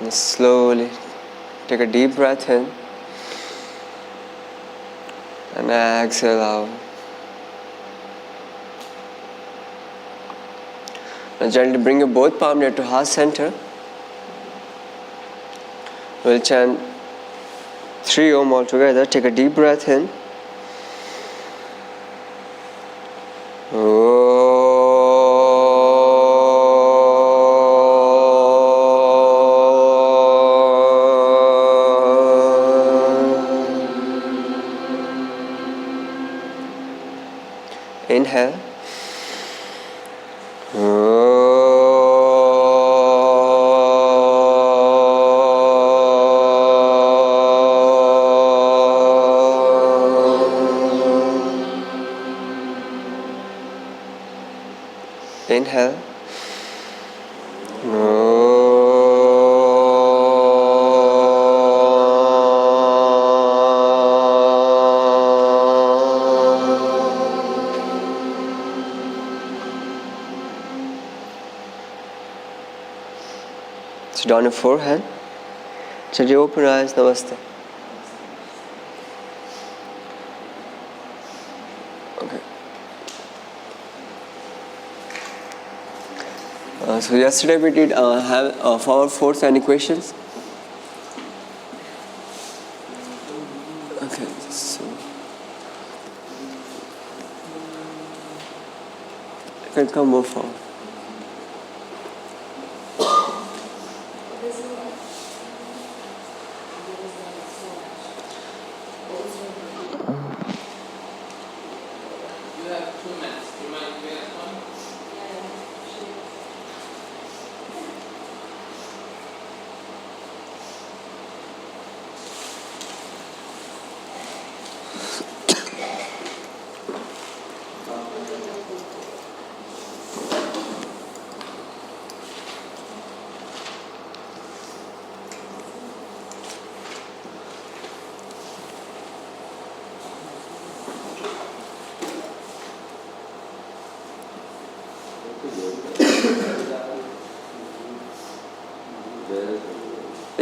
And slowly take a deep breath in and exhale out. Now gently bring your both palm near to heart center. We'll chant 3 Om all together. Take a deep breath in. Inhale. Inhale. Sit down your forehead. Gently open your eyes. Namaste. Okay. So yesterday we did have for our force. Any questions? Okay. So you can come more forward.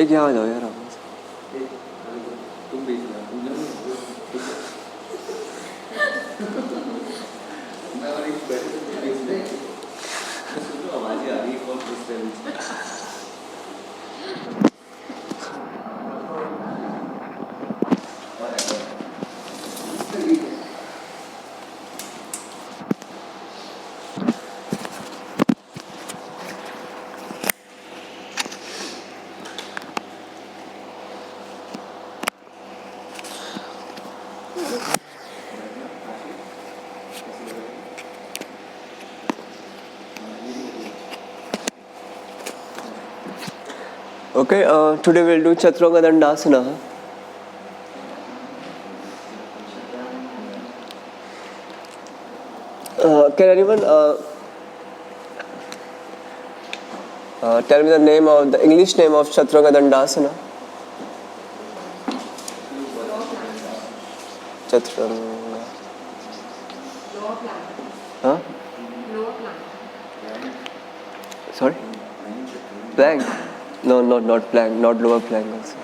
एक यहाँ आ जाओ यार आप तुम बीच में आवाज़ आ रही है कौन पूछते हैं Okay, today we'll do Chaturanga Dandasana. Can anyone tell me the English name of Chaturanga Dandasana? Chaturanga. Lower plank. Huh? Lower plank. Sorry? Plank? No, not plank, not lower plank also.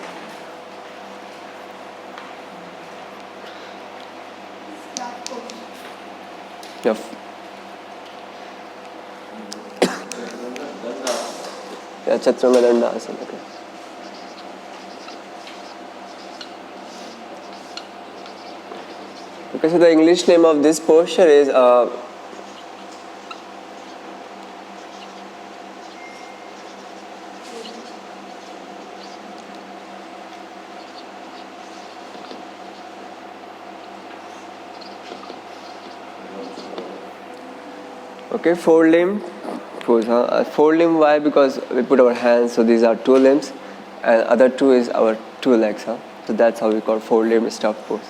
Yeah. Yeah, Chaturanga Dandasana. Okay. Okay, so the English name of this posture is okay, four limb pose. Four limb, why? Because we put our hands, so these are two limbs, and other two is our two legs. So that's how we call four limb stuff pose.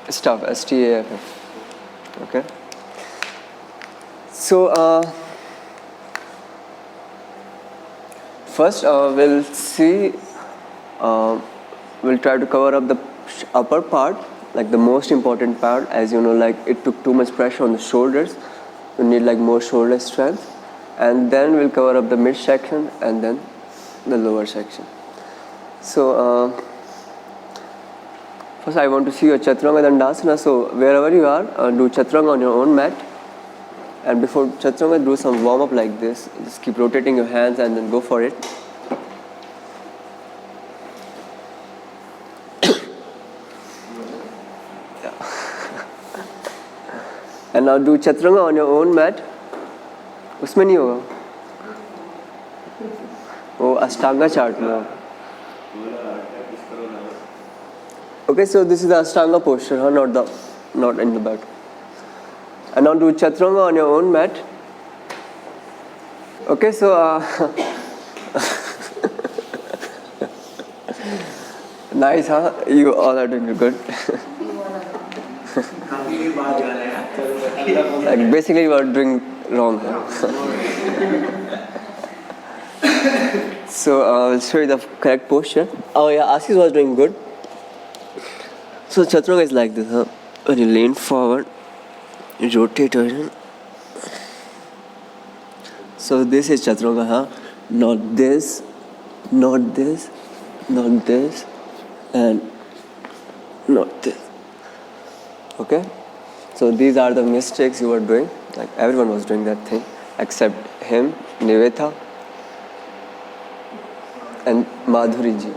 Stuff, S-T-A-F-F. Okay. So first we'll see. We'll try to cover up the upper part like the most important part. As you know, like it took too much pressure on the shoulders. We need like more shoulder strength, and then we'll cover up the midsection and then the lower section. So first I want to see your Chaturanga Dandasana. So wherever you are, do Chaturanga on your own mat. And before Chaturanga, do some warm up like this. Just keep rotating your hands and then go for it. And now do Chaturanga on your own mat. उसमें नहीं होगा वो Ashtanga chart में. Okay, so this is the Ashtanga posture, huh? Not in the back. And now do Chaturanga on your own mat. Okay, so nice, huh? You all are doing good. Like basically you are doing wrong. Huh? So I'll show you the correct posture. Oh yeah, Ashish was doing good. So Chaturanga is like this, huh? When you lean forward, you rotate your hand. So this is Chaturanga, huh? Not this, not this, not this, and not this. Okay? So these are the mistakes you were doing. Like everyone was doing that thing except him, Nivetha, and Madhuri ji.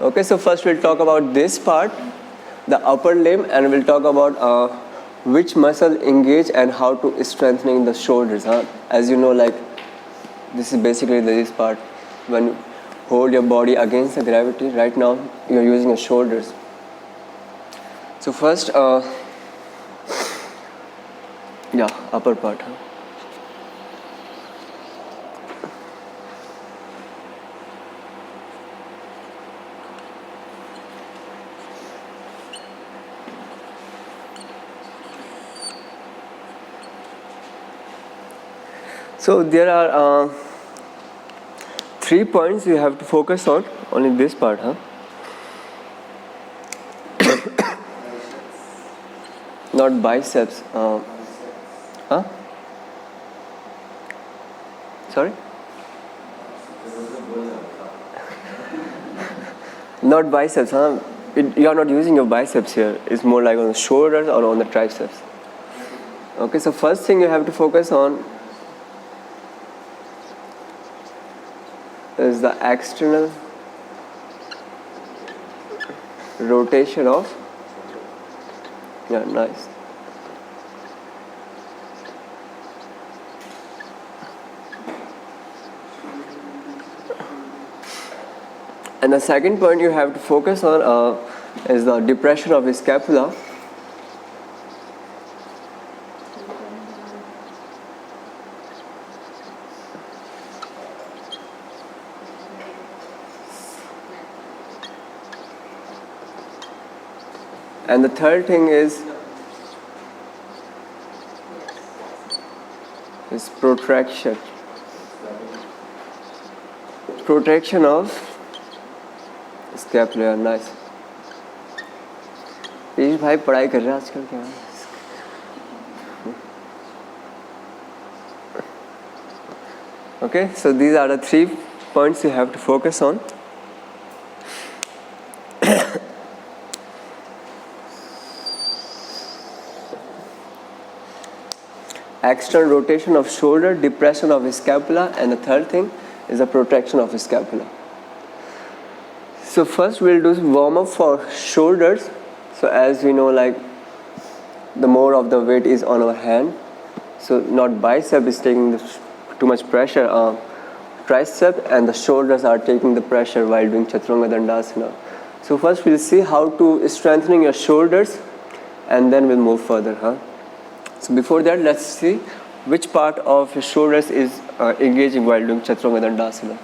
Okay, so first we'll talk about this part, the upper limb, and we'll talk about which muscle engage and how to strengthening the shoulders. Huh? As you know, like this is basically this part. When you hold your body against the gravity, right now you're using your shoulders. So first, upper part. Huh? So there are 3 points you have to focus on, only this part, huh? Not biceps. Huh? Sorry? Not biceps, huh? You are not using your biceps here. It's more like on the shoulders or on the triceps. Okay, so first thing you have to focus on is the external rotation of, nice. And the second point you have to focus on is the depression of the scapula. And the third thing is protraction. Protraction of scapula, nice. ईश भाई पढ़ाई कर रहे हैं आजकल क्या? Okay, so these are the 3 points you have to focus on. External rotation of shoulder, depression of scapula, and the third thing is the protraction of scapula. So first we'll do warm up for shoulders. So as we know, like the more of the weight is on our hand. So not bicep is taking too much pressure. Tricep and the shoulders are taking the pressure while doing Chaturanga Dandasana. So first we'll see how to strengthening your shoulders, and then we'll move further, huh? So before that, let's see which part of your shoulders is engaging while doing Chaturanga Dandasana.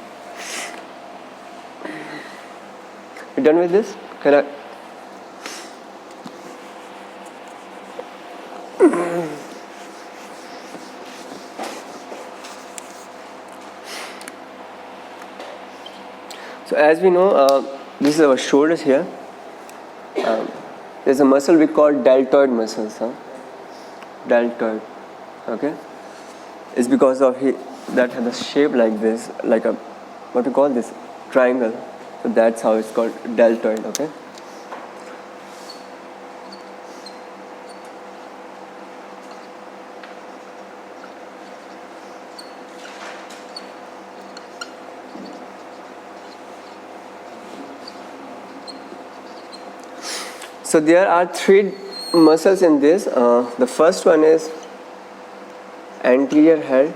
You done with this? Can I? So as we know, this is our shoulders here. There's a muscle we call deltoid muscles. Deltoid. Okay. It's because of that has a shape like this, like a what we call this triangle. So that's how it's called deltoid. Okay. So there are three muscles in this. The first one is anterior head.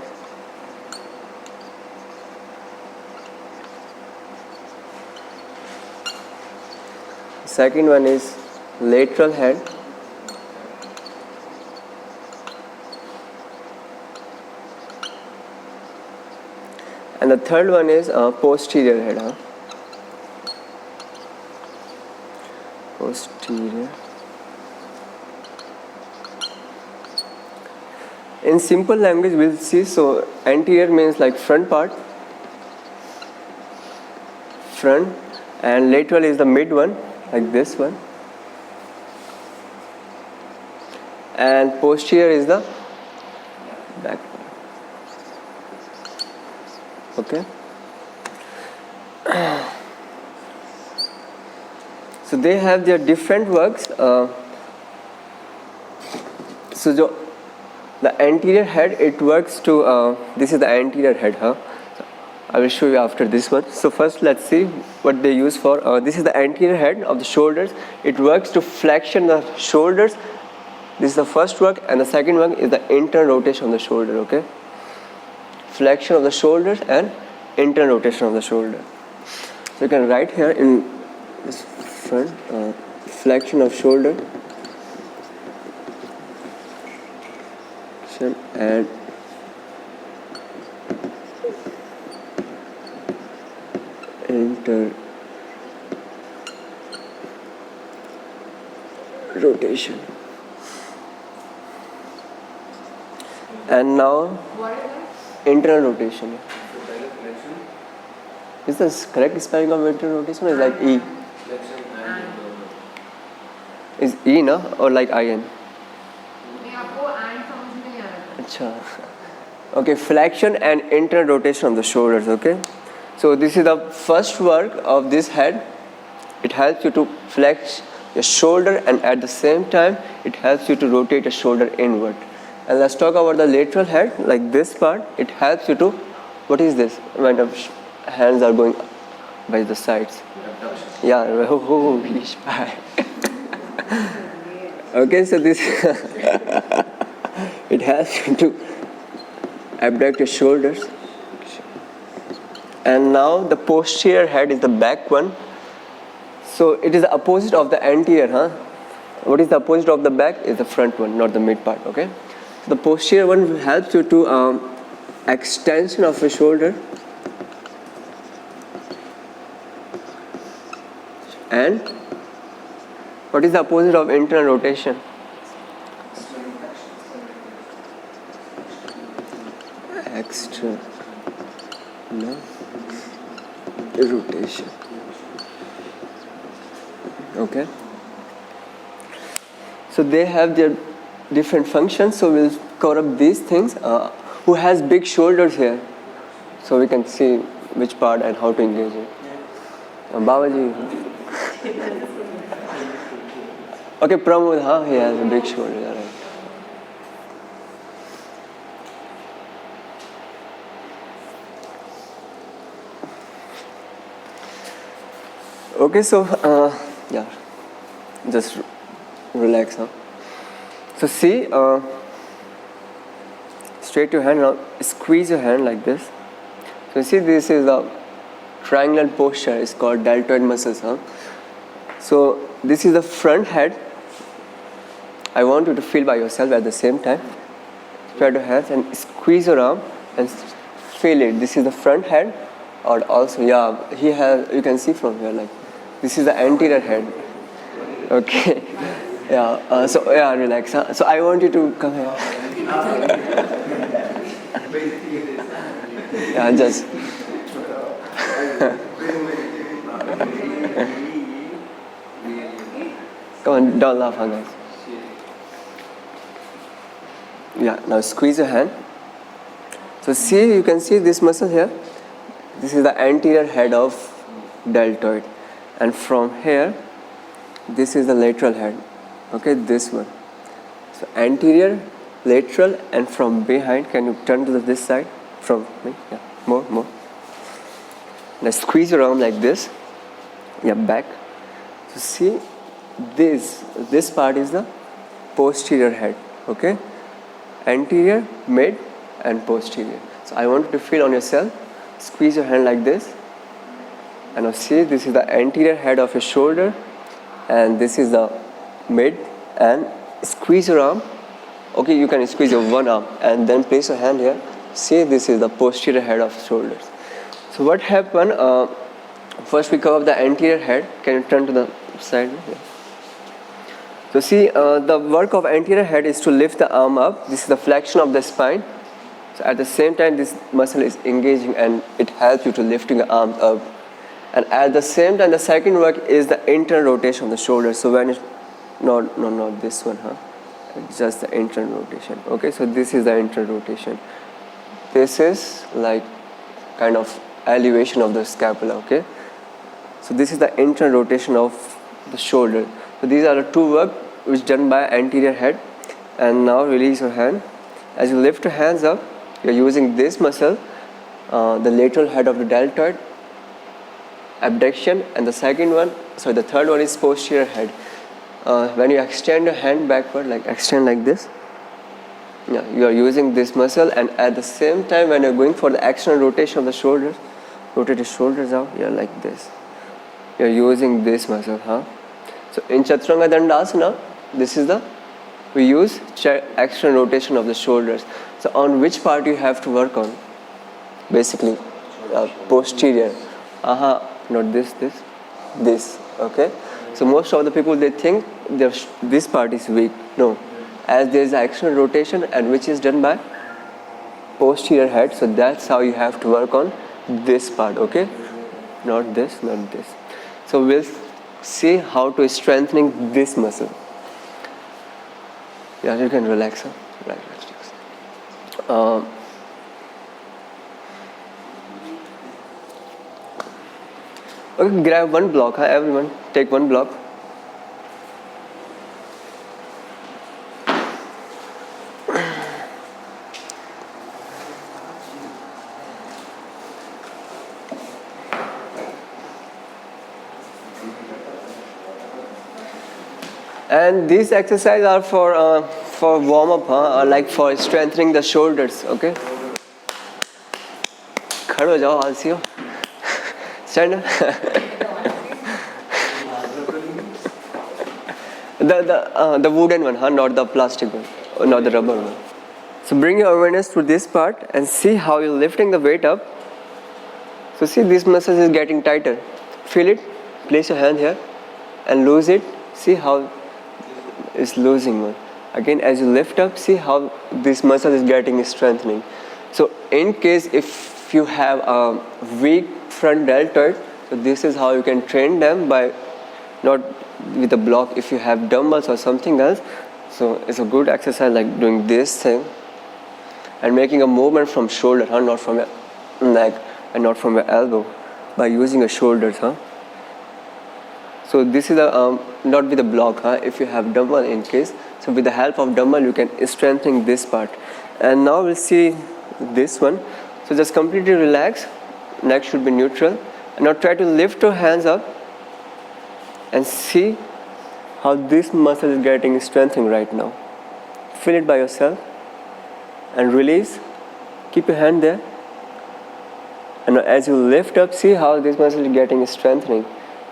Second one is lateral head. And the third one is posterior head. Posterior. In simple language, we'll see. So anterior means like front part, front, and lateral is the mid one, like this one, and posterior is the back part. Okay. So they have their different works. So the anterior head, it works to, this is the anterior head. So I will show you after this one. So first let's see what they use for. This is the anterior head of the shoulders. It works to flexion the shoulders. This is the first work, and the second one is the internal rotation of the shoulder. Okay. Flexion of the shoulders and internal rotation of the shoulder. So you can write here in this front, flexion of shoulder and inter rotation. And now What is it? internal rotation. Is this correct spelling of internal rotation? Is like E? Is E na or like IN? नहीं आपको and समझ नहीं आ रहा Achha. Okay, flexion and internal rotation of the shoulders. Okay, so this is the first work of this head. It helps you to flex your shoulder, and at the same time it helps you to rotate your shoulder inward. And let's talk about the lateral head, like this part. It helps you to, what is this? When the hands are going by the sides. Yeah, holy shit. Okay, so this it helps you to abduct your shoulders. And now the posterior head is the back one. So it is the opposite of the anterior. What is the opposite of the back? Is the front one, not the mid part. Okay. So the posterior one helps you to extension of your shoulder and what is the opposite of internal rotation? External rotation. Okay. So they have their different functions. So we'll cover up these things. Who has big shoulders here? So we can see which part and how to engage it. Babaji. Okay, Pramod, he has a big shoulder. Right. Okay, so yeah, just relax. So see, straight your hand now, squeeze your hand like this. So you see, this is a triangular posture. It's called deltoid muscles. So this is the front head. I want you to feel by yourself at the same time. Spread your hands and squeeze your arm and feel it. This is the front head, or also he has. You can see from here, like this is the anterior head. Okay. So relax. So I want you to come here. Just. Come on, don't laugh, huh, guys. Yeah, now squeeze your hand. So see, you can see this muscle here. This is the anterior head of deltoid. And from here, this is the lateral head. Okay, this one. So anterior, lateral, and from behind, can you turn to this side? From me? Yeah, more. Now squeeze your arm like this. Yeah, back. So see, this part is the posterior head. Okay, anterior, mid, and posterior. So I want you to feel on yourself. Squeeze your hand like this. And now see, this is the anterior head of your shoulder, and this is the mid. And squeeze your arm. Okay, you can squeeze your one arm and then place your hand here. See, this is the posterior head of shoulders. So what happened? First we cover the anterior head. Can you turn to the side? Yeah. So see, the work of anterior head is to lift the arm up. This is the flexion of the spine. So at the same time, this muscle is engaging and it helps you to lifting the arms up. And at the same time, the second work is the internal rotation of the shoulders. So when it's not this one, huh? It's just the internal rotation. Okay, so this is the internal rotation. This is like kind of elevation of the scapula. Okay, so this is the internal rotation of the shoulder. So these are the two work which done by anterior head. And now release your hand. As you lift your hands up, you're using this muscle, the lateral head of the deltoid, abduction, and the third one is posterior head. When you extend your hand backward, like extend like this, yeah, you are using this muscle, and at the same time when you're going for the external rotation of the shoulders, rotate your shoulders out, yeah, like this. You're using this muscle, huh? So in Chaturanga Dandasana, we use external rotation of the shoulders. So on which part you have to work on? Basically, posterior. Not this. Okay. So most of the people, they think this part is weak. No, as there is external rotation and which is done by posterior head. So that's how you have to work on this part. Okay, not this. So we'll see how to strengthening this muscle. Yeah, you can relax. Huh? Relax. Okay, grab one block, huh? Everyone, take one block. And these exercises are for warm up, huh? Or like for strengthening the shoulders. Okay. खड़े हो जाओ, आलसी हो. Stand up. The wooden one, huh? Not the plastic one, or not the rubber one. So bring your awareness to this part and see how you're lifting the weight up. So see, this muscle is getting tighter. Feel it. Place your hand here and lose it. See how it's losing one. Again, as you lift up, see how this muscle is getting strengthening. So in case if you have a weak front deltoid, so this is how you can train them by not with a block. If you have dumbbells or something else, so it's a good exercise like doing this thing and making a movement from shoulder, huh? Not from your neck and not from your elbow, by using your shoulders, huh? So this is not with a block, huh? If you have dumbbell in case, so with the help of dumbbell you can strengthen this part. And now we'll see this one. So just completely relax. Neck should be neutral. And now try to lift your hands up and see how this muscle is getting strengthened right now. Feel it by yourself and release. Keep your hand there. And as you lift up, see how this muscle is getting strengthening.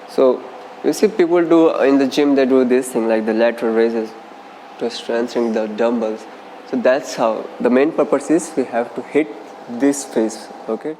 So you see people do in the gym, they do this thing like the lateral raises to strengthen the dumbbells. So that's how the main purpose is we have to hit this phase. Okay.